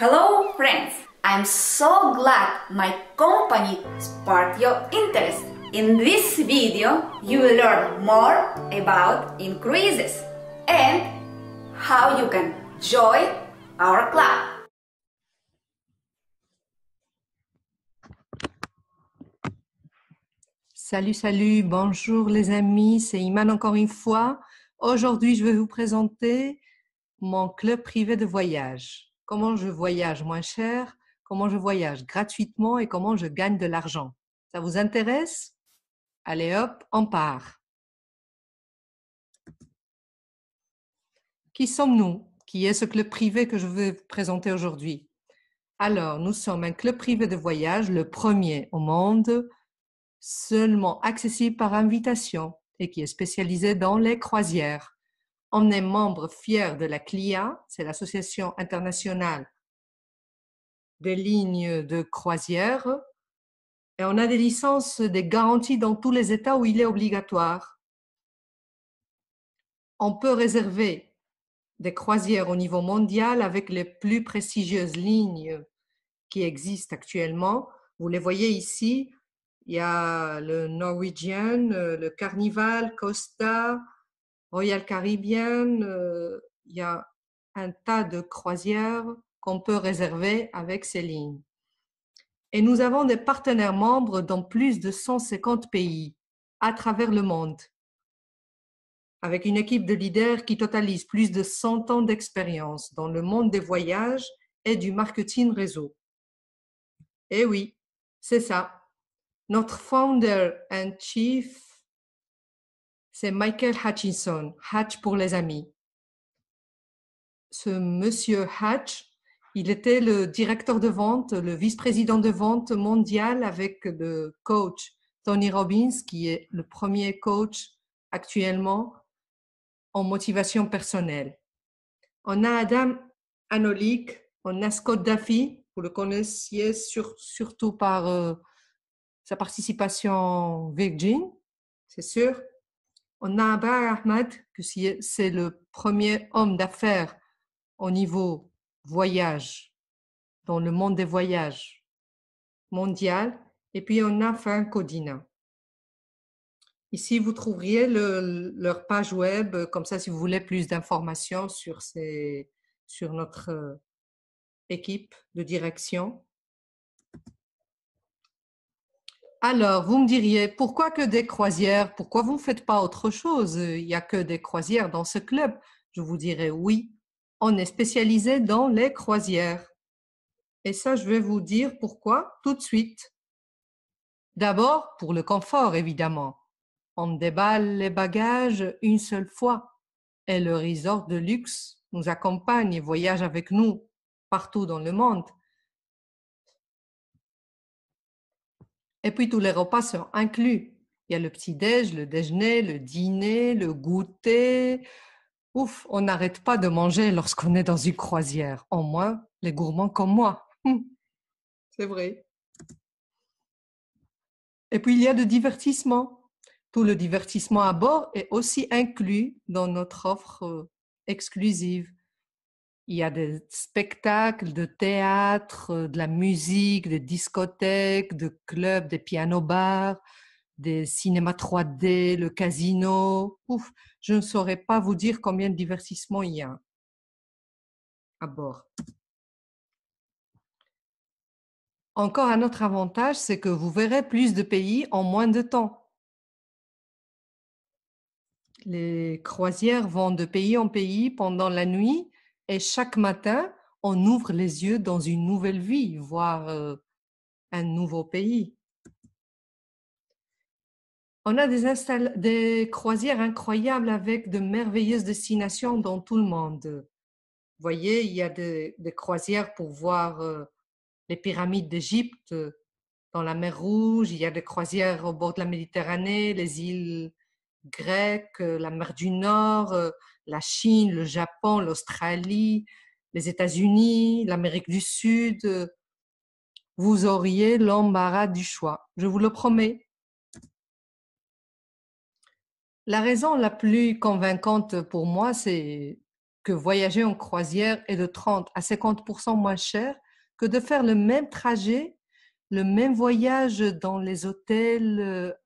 Hello friends, I'm so glad my company sparked your interest. In this video, you will learn more about increases and how you can join our club. Salut, bonjour les amis, c'est Iman encore une fois. Aujourd'hui, je vais vous présenter mon club privé de voyage. Comment je voyage moins cher, comment je voyage gratuitement et comment je gagne de l'argent. Ça vous intéresse? Allez hop, on part. Qui sommes-nous? Qui est ce club privé que je vais vous présenter aujourd'hui? Alors, nous sommes un club privé de voyage, le premier au monde, seulement accessible par invitation et qui est spécialisé dans les croisières. On est membre fier de la CLIA, c'est l'Association internationale des lignes de croisière, et on a des licences, des garanties dans tous les États où il est obligatoire. On peut réserver des croisières au niveau mondial avec les plus prestigieuses lignes qui existent actuellement. Vous les voyez ici. Il y a le Norwegian, le Carnival, Costa, Royal Caribbean. Il y a un tas de croisières qu'on peut réserver avec ces lignes. Et nous avons des partenaires membres dans plus de 150 pays à travers le monde, avec une équipe de leaders qui totalise plus de 100 ans d'expérience dans le monde des voyages et du marketing réseau. Eh oui, c'est ça. Notre founder and chief, c'est Michael Hutchinson, Hatch pour les amis. Ce monsieur Hatch, il était le directeur de vente, le vice-président de vente mondial avec le coach Tony Robbins, qui est le premier coach actuellement en motivation personnelle. On a Adam Anolik, on a Scott Duffy, vous le connaissiez surtout par sa participation Virgin, c'est sûr. On a Abar Ahmad, que c'est le premier homme d'affaires au niveau voyage, dans le monde des voyages mondial. Et puis, on a Frank Codina. Ici, vous trouveriez leur page web, comme ça, si vous voulez plus d'informations sur notre équipe de direction. Alors, vous me diriez, pourquoi que des croisières? Pourquoi vous ne faites pas autre chose? Il n'y a que des croisières dans ce club. Je vous dirais oui, on est spécialisé dans les croisières. Et ça, je vais vous dire pourquoi tout de suite. D'abord, pour le confort, évidemment. On déballe les bagages une seule fois et le resort de luxe nous accompagne et voyage avec nous partout dans le monde. Et puis tous les repas sont inclus. Il y a le petit-déj, le déjeuner, le dîner, le goûter. Ouf, on n'arrête pas de manger lorsqu'on est dans une croisière. Au moins, les gourmands comme moi. C'est vrai. Et puis, il y a le divertissement. Tout le divertissement à bord est aussi inclus dans notre offre exclusive. Il y a des spectacles de théâtre, de la musique, des discothèques, des clubs, des pianos-bars, des cinémas 3D, le casino. Ouf, je ne saurais pas vous dire combien de divertissements il y a à bord. Encore un autre avantage, c'est que vous verrez plus de pays en moins de temps. Les croisières vont de pays en pays pendant la nuit et chaque matin, on ouvre les yeux dans une nouvelle vie, voire un nouveau pays. On a des croisières incroyables avec de merveilleuses destinations dans tout le monde. Vous voyez, il y a des croisières pour voir les pyramides d'Égypte dans la mer Rouge, il y a des croisières au bord de la Méditerranée, les îles grecques, la mer du Nord, la Chine, le Japon, l'Australie, les États-Unis, l'Amérique du Sud. Vous auriez l'embarras du choix, je vous le promets. La raison la plus convaincante pour moi, c'est que voyager en croisière est de 30 à 50% moins cher que de faire le même trajet, le même voyage dans les hôtels,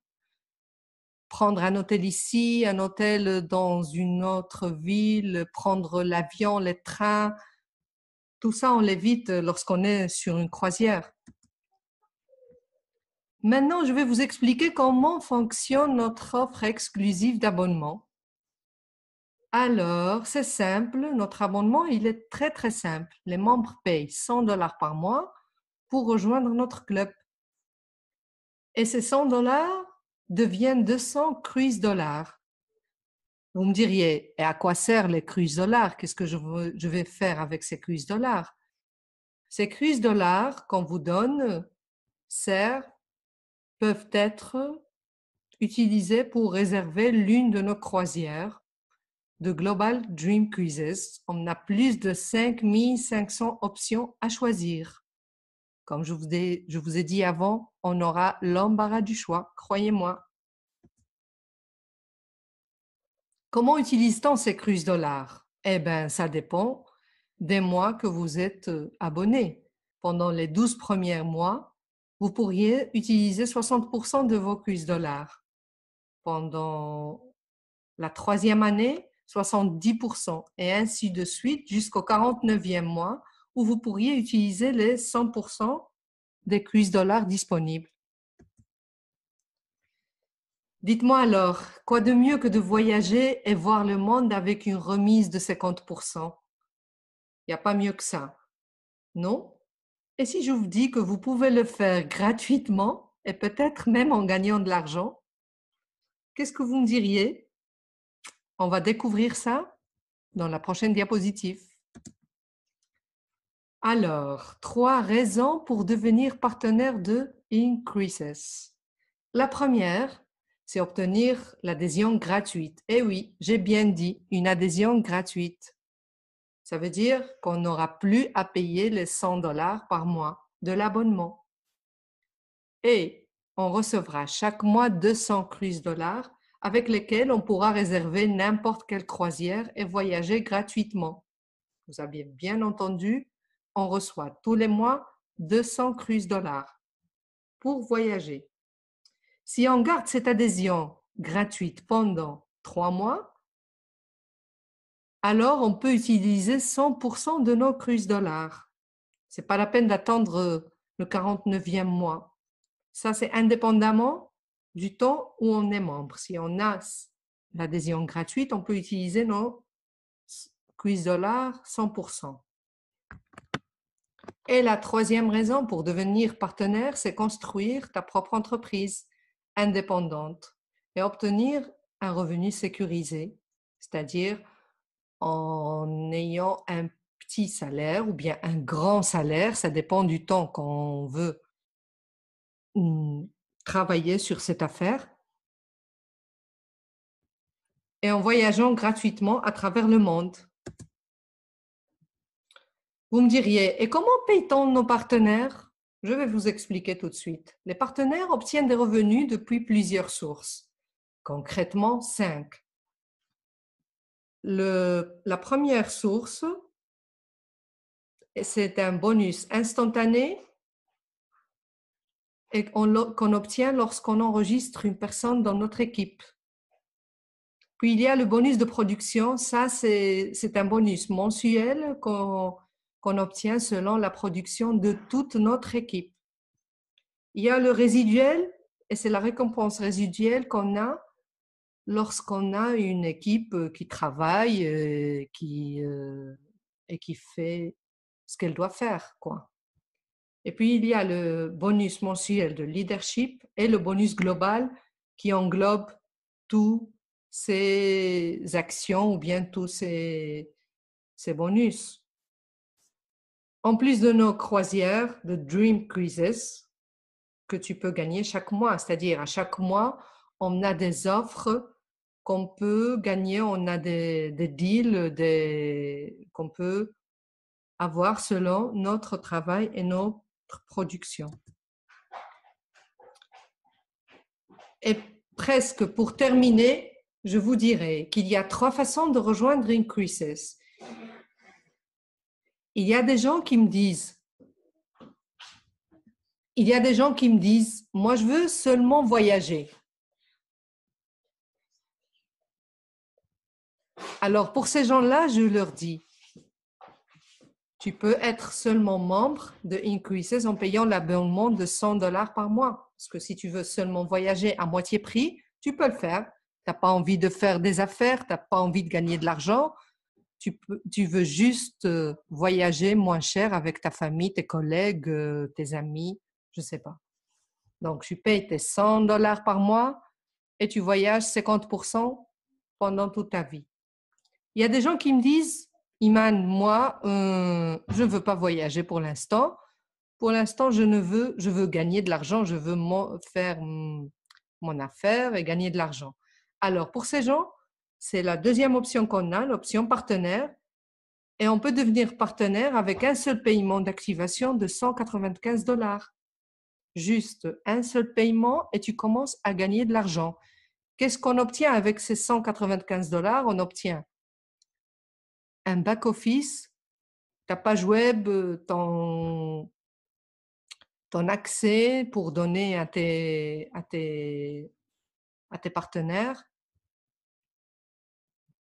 prendre un hôtel ici, un hôtel dans une autre ville, prendre l'avion, les trains. Tout ça, on l'évite lorsqu'on est sur une croisière. Maintenant, je vais vous expliquer comment fonctionne notre offre exclusive d'abonnement. Alors, c'est simple, notre abonnement, il est très très simple. Les membres payent 100 $ par mois pour rejoindre notre club. Et ces 100 $ deviennent 200 cruise dollars. Vous me diriez, et à quoi servent les cruise dollars? Qu'est-ce que je vais faire avec ces cruise dollars? Ces cruise dollars qu'on vous donne peuvent être utilisés pour réserver l'une de nos croisières de Global Dream Cruises. On a plus de 5500 options à choisir. Comme je vous ai dit avant, on aura l'embarras du choix, croyez-moi. Comment utilise-t-on ces cruise dollars? Eh bien, ça dépend des mois que vous êtes abonné. Pendant les 12 premiers mois, vous pourriez utiliser 60% de vos cruise dollars. Pendant la 3e année, 70% et ainsi de suite jusqu'au 49e mois où vous pourriez utiliser les 100% des cruise dollars disponibles. Dites-moi alors, quoi de mieux que de voyager et voir le monde avec une remise de 50%? Il n'y a pas mieux que ça, non? Et si je vous dis que vous pouvez le faire gratuitement et peut-être même en gagnant de l'argent, qu'est-ce que vous me diriez? On va découvrir ça dans la prochaine diapositive. Alors, 3 raisons pour devenir partenaire de Increases. La première, c'est obtenir l'adhésion gratuite. Eh oui, j'ai bien dit, une adhésion gratuite. Ça veut dire qu'on n'aura plus à payer les 100 $ par mois de l'abonnement. Et on recevra chaque mois 200 cruise dollars avec lesquels on pourra réserver n'importe quelle croisière et voyager gratuitement. Vous avez bien entendu, on reçoit tous les mois 200 cruise dollars pour voyager. Si on garde cette adhésion gratuite pendant 3 mois, alors on peut utiliser 100% de nos cruise dollars. Ce n'est pas la peine d'attendre le 49e mois. Ça, c'est indépendamment du temps où on est membre. Si on a l'adhésion gratuite, on peut utiliser nos cruise dollars 100%. Et la 3e raison pour devenir partenaire, c'est construire ta propre entreprise indépendante et obtenir un revenu sécurisé, c'est-à-dire en ayant un petit salaire ou bien un grand salaire, ça dépend du temps qu'on veut travailler sur cette affaire, et en voyageant gratuitement à travers le monde. Vous me diriez, et comment paye-t-on nos partenaires? Je vais vous expliquer tout de suite. Les partenaires obtiennent des revenus depuis plusieurs sources, concrètement 5. La première source, c'est un bonus instantané et qu'on obtient lorsqu'on enregistre une personne dans notre équipe. Puis il y a le bonus de production, ça c'est un bonus mensuel qu'on obtient selon la production de toute notre équipe. Il y a le résiduel, et c'est la récompense résiduelle qu'on a lorsqu'on a une équipe qui travaille et qui fait ce qu'elle doit faire, quoi. Et puis, il y a le bonus mensuel de leadership et le bonus global qui englobe tous ces actions ou bien tous ces bonus. En plus de nos croisières de Dream Cruises que tu peux gagner chaque mois, c'est-à-dire à chaque mois, on a des offres qu'on peut gagner, on a des deals qu'on peut avoir selon notre travail et notre production. Et presque pour terminer, je vous dirai qu'il y a 3 façons de rejoindre Increases. Il y a des gens qui me disent, moi je veux seulement voyager. Alors pour ces gens-là, je leur dis, tu peux être seulement membre de Increases en payant l'abonnement de $100 par mois. Parce que si tu veux seulement voyager à moitié prix, tu peux le faire. Tu n'as pas envie de faire des affaires, tu n'as pas envie de gagner de l'argent. Tu veux juste voyager moins cher avec ta famille, tes collègues, tes amis, je ne sais pas. Donc, tu payes tes $100 par mois et tu voyages 50% pendant toute ta vie. Il y a des gens qui me disent, Iman, moi, je ne veux pas voyager pour l'instant. Pour l'instant, je veux gagner de l'argent, je veux faire mon affaire et gagner de l'argent. Alors, pour ces gens, c'est la deuxième option qu'on a, l'option partenaire. Et on peut devenir partenaire avec un seul paiement d'activation de $195. Juste un seul paiement et tu commences à gagner de l'argent. Qu'est-ce qu'on obtient avec ces $195? On obtient un back-office, ta page web, ton accès pour donner à tes partenaires.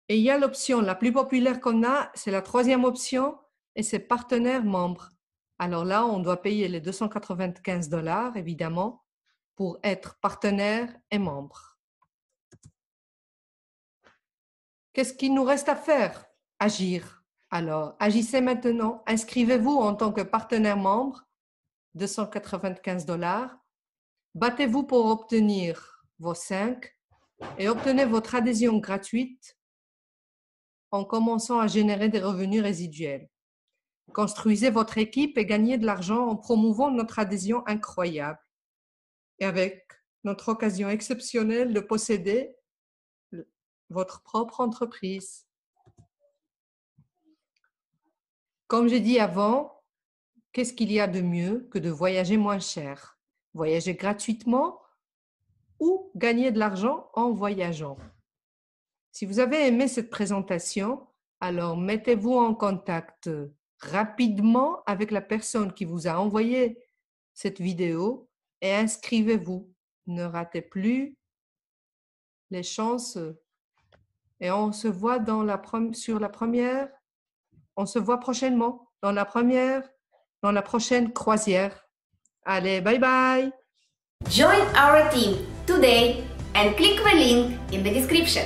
Et il y a l'option la plus populaire qu'on a, c'est la troisième option, et c'est partenaire membre. Alors là, on doit payer les $295, évidemment, pour être partenaire et membre. Qu'est-ce qu'il nous reste à faire? Agir. Alors, agissez maintenant. Inscrivez-vous en tant que partenaire membre, $295. Battez-vous pour obtenir vos 5 et obtenez votre adhésion gratuite en commençant à générer des revenus résiduels. Construisez votre équipe et gagnez de l'argent en promouvant notre adhésion incroyable et avec notre occasion exceptionnelle de posséder votre propre entreprise. Comme j'ai dit avant, qu'est-ce qu'il y a de mieux que de voyager moins cher? Voyager gratuitement ou gagner de l'argent en voyageant. Si vous avez aimé cette présentation, alors mettez-vous en contact rapidement avec la personne qui vous a envoyé cette vidéo et inscrivez-vous. Ne ratez plus les chances. Et on se voit on se voit prochainement dans la prochaine croisière. Allez, bye bye! Join our team today and click the link in the description.